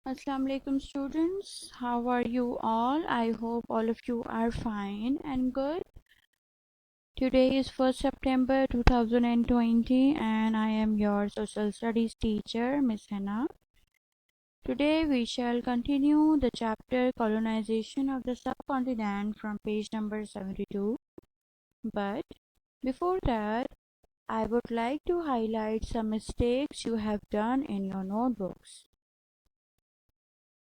Assalamu alaikum students. How are you all? I hope all of you are fine and good. Today is 1st September 2020 and I am your social studies teacher, Miss Hannah. Today we shall continue the chapter colonization of the subcontinent from page number 72. But before that, I would like to highlight some mistakes you have done in your notebooks.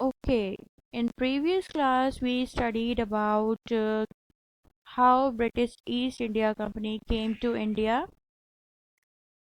Okay, in previous class we studied about how British East India Company came to India.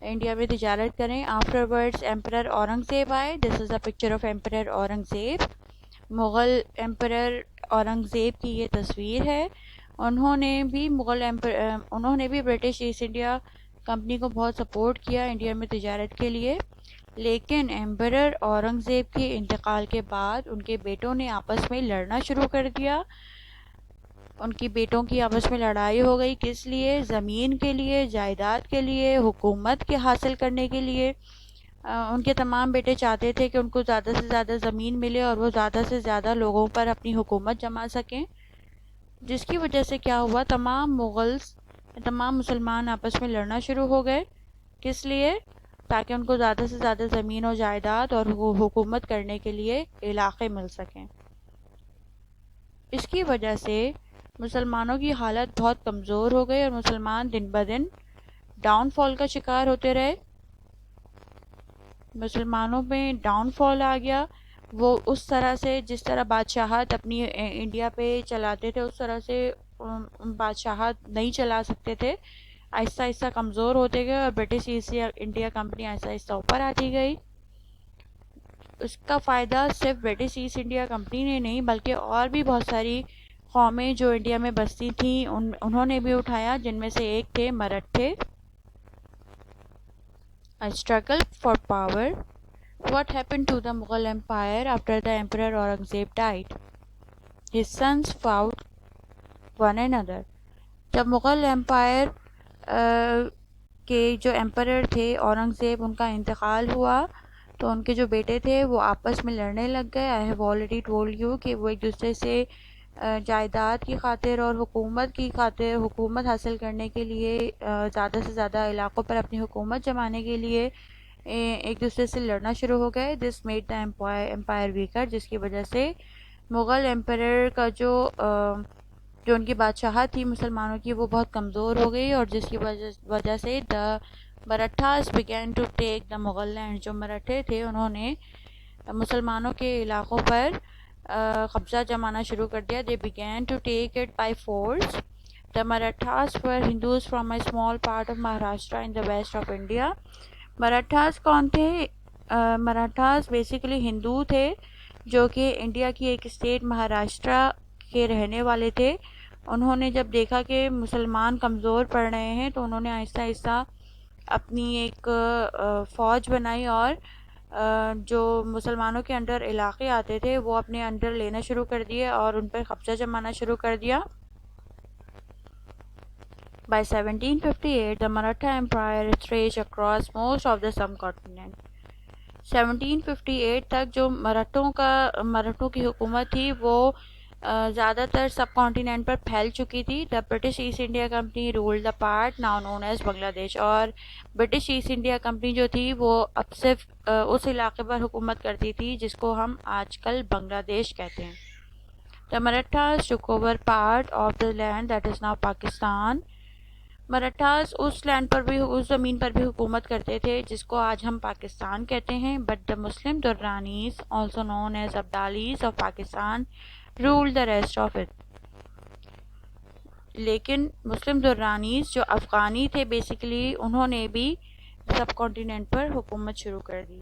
India میں تجارت کریں. Afterwards emperor Aurangzeb آئے. This is a picture of emperor Aurangzeb. Mughal emperor Aurangzeb کی یہ تصویر ہے. انہوں نے بھی برٹش ایسٹ انڈیا کمپنی کو بہت سپورٹ کیا انڈیا میں تجارت کے لیے، لیکن ایمپرر اورنگزیب کے انتقال کے بعد ان کے بیٹوں نے آپس میں لڑنا شروع کر دیا. ان کی بیٹوں کی آپس میں لڑائی ہو گئی. کس لیے؟ زمین کے لیے، جائیداد کے لیے، حکومت کے حاصل کرنے کے لیے. ان کے تمام بیٹے چاہتے تھے کہ ان کو زیادہ سے زیادہ زمین ملے اور وہ زیادہ سے زیادہ لوگوں پر اپنی حکومت جما سکیں، جس کی وجہ سے کیا ہوا، تمام مسلمان آپس میں لڑنا شروع ہو گئے. کس لیے؟ تاکہ ان کو زیادہ سے زیادہ زمین و جائیداد اور حکومت کرنے کے لیے علاقے مل سکیں. اس کی وجہ سے مسلمانوں کی حالت بہت کمزور ہو گئی اور مسلمان دن بدن ڈاؤن فال کا شکار ہوتے رہے. مسلمانوں میں ڈاؤن فال آ گیا. وہ اس طرح سے جس طرح بادشاہت اپنی انڈیا پہ چلاتے تھے اس طرح سے بادشاہت نہیں چلا سکتے تھے. آہستہ آہستہ کمزور ہوتے گئے اور برٹش ایسٹ انڈیا کمپنی آہستہ آہستہ اوپر آتی گئی. اس کا فائدہ صرف برٹش ایسٹ انڈیا کمپنی نے نہیں بلکہ اور بھی بہت ساری قومیں جو انڈیا میں بستی تھیں انہوں نے بھی اٹھایا، جن میں سے ایک تھے مرہٹھے. A struggle for power. What happened to the Mughal Empire after the Emperor Aurangzeb died? His sons fought one another. جب مغل ایمپائر کے جو ایمپرر تھے اورنگزیب، ان کا انتقال ہوا تو ان کے جو بیٹے تھے وہ آپس میں لڑنے لگ گئے. I have already told you کہ وہ ایک دوسرے سے جائیداد کی خاطر اور حکومت کی خاطر، حکومت حاصل کرنے کے لیے، زیادہ سے زیادہ علاقوں پر اپنی حکومت جمانے کے لیے ایک دوسرے سے لڑنا شروع ہو گئے. This made the empire weaker, جس کی وجہ سے مغل ایمپرر کا جو ان کی بادشاہت تھی مسلمانوں کی وہ بہت کمزور ہو گئی، اور جس کی وجہ سے the Marathas began to take the Mughal land. جو مراٹھے تھے انہوں نے مسلمانوں کے علاقوں پر قبضہ جمانا شروع کر دیا. They began to take it by force. The Marathas were Hindus from a small part of Maharashtra in the west of India. مراٹھاز کون تھے؟ مراٹھاز بیسیکلی ہندو تھے جو کہ انڈیا کی ایک اسٹیٹ مہاراشٹرا کے رہنے والے تھے. انہوں نے جب دیکھا کہ مسلمان کمزور پڑ رہے ہیں تو انہوں نے آہستہ آہستہ اپنی ایک فوج بنائی اور جو مسلمانوں کے انڈر علاقے آتے تھے وہ اپنے انڈر لینا شروع کر دیے اور ان پر قبضہ جمانا شروع کر دیا. By 1758, the Maratha Empire stretched across most of the subcontinent. 1758 تک جو مراٹھوں کی حکومت تھی وہ زیادہ تر سب کانٹیننٹ پر پھیل چکی تھی. The British East India Company ruled the part now known as Bangladesh. اور برٹش ایسٹ انڈیا کمپنی جو تھی وہ اب صرف اس علاقے پر حکومت کرتی تھی جس کو ہم آج کل بنگلہ دیش کہتے ہیں. The Marathas took over part of the land that is now Pakistan. Marathas اس زمین پر بھی حکومت کرتے تھے جس کو آج ہم پاکستان کہتے ہیں. But the Muslim Durranis also known as Abdalis of Pakistan rule the rest of it. لیکن مسلم درانیز جو افغانی تھے بیسیکلی انہوں نے بھی سب کانٹیننٹ پر حکومت شروع کر دی.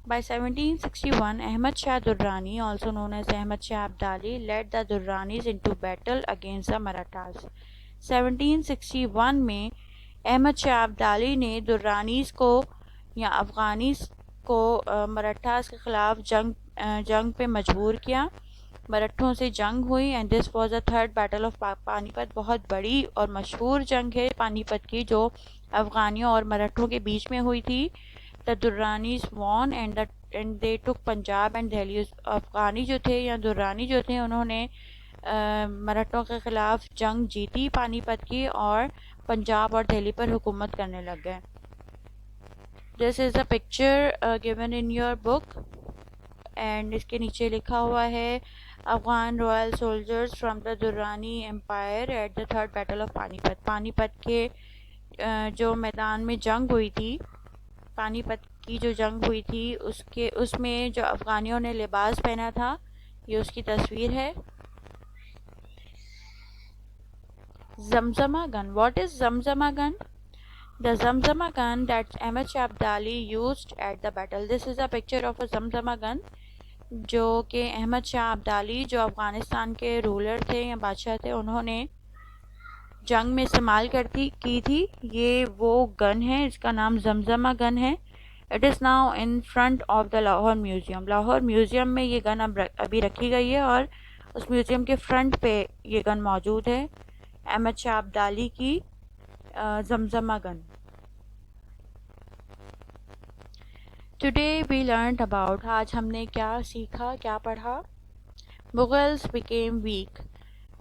By 1761, Ahmad Shah Durrani, also known as Ahmad Shah Abdali, led the Durranis into battle against the Marathas. 1761 میں احمد شاہ ابدالی نے درانیز کو یا افغانیز کو مراٹھاز کے خلاف جنگ پہ مجبور کیا. مراٹھوں سے جنگ ہوئی and this was a third battle of پانی پت. بہت بڑی اور مشہور جنگ ہے پانی پت کی جو افغانیوں اور مراٹھوں کے بیچ میں ہوئی تھی. The Durranis won and they took Punjab and Delhi. Afghani جو تھے یا درانی جو تھے انہوں نے مراٹھوں کے خلاف جنگ جیتی پانی پت کی اور پنجاب اور دہلی پر حکومت کرنے لگ گئے. This is a picture given in your book and اس کے نیچے لکھا ہوا ہے Afghan royal soldiers from the Durrani empire at the third battle of Panipat. پانی پت کے جو میدان میں جنگ ہوئی تھی، پانی پت کی جو جنگ ہوئی تھی اس میں جو افغانیوں نے لباس پہنا تھا یہ اس کی تصویر ہے. Zamzama gun. What is Zamzama gun? The Zamzama gun that Ahmad Shah Abdali used at the battle. This is a picture of a Zamzama gun جو کہ احمد شاہ ابدالی جو افغانستان کے رولر تھے یا بادشاہ تھے انہوں نے جنگ میں استعمال کی تھی. یہ وہ گن ہے، اس کا نام زمزمہ گن ہے. It is now in front of the Lahore museum. Lahore museum میں یہ گن ابھی رکھی گئی ہے اور اس میوزیم کے فرنٹ پہ یہ گن موجود ہے، احمد شاہ ابدالی کی Zamzama gun. Today we learned about. آج ہم نے کیا سیکھا، کیا پڑھا؟ Mughals became weak.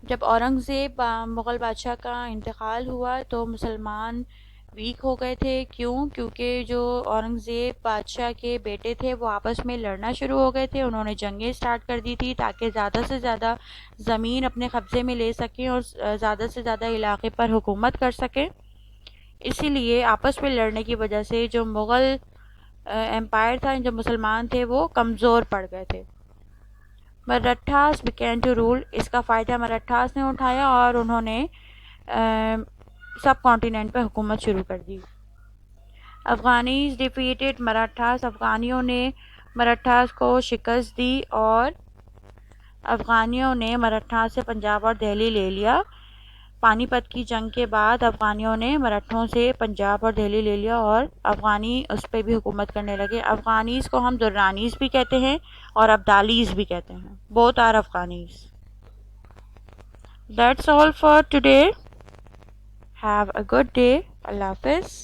جب اورنگزیب مغل بادشاہ کا انتقال ہوا تو مسلمان ویک ہو گئے تھے. کیوں؟ کیونکہ جو اورنگزیب بادشاہ کے بیٹے تھے وہ آپس میں لڑنا شروع ہو گئے تھے. انہوں نے جنگیں سٹارٹ کر دی تھی تاکہ زیادہ سے زیادہ زمین اپنے قبضے میں لے سکیں اور زیادہ سے زیادہ علاقے پر حکومت کر سکیں. اسی لیے آپس میں لڑنے کی وجہ سے جو مغل امپائر تھا، جو مسلمان تھے وہ کمزور پڑ گئے تھے. مراٹھاس بیگن ٹو رول. اس کا فائدہ مراٹھاس نے اٹھایا اور انہوں نے سب کانٹیننٹ پہ حکومت شروع کر دی. افغانیز ڈیفیٹڈ مراٹھاس. افغانیوں نے مراٹھاس کو شکست دی اور افغانیوں نے مراٹھاس سے پنجاب اور دہلی لے لیا. پانی پت کی جنگ کے بعد افغانیوں نے مراٹھوں سے پنجاب اور دہلی لے لیا اور افغانی اس پہ بھی حکومت کرنے لگے. افغانیز کو ہم درانیز بھی کہتے ہیں اور ابدالیز بھی کہتے ہیں. Both are Afghanis. That's all for today. Have a good day. اللہ حافظ.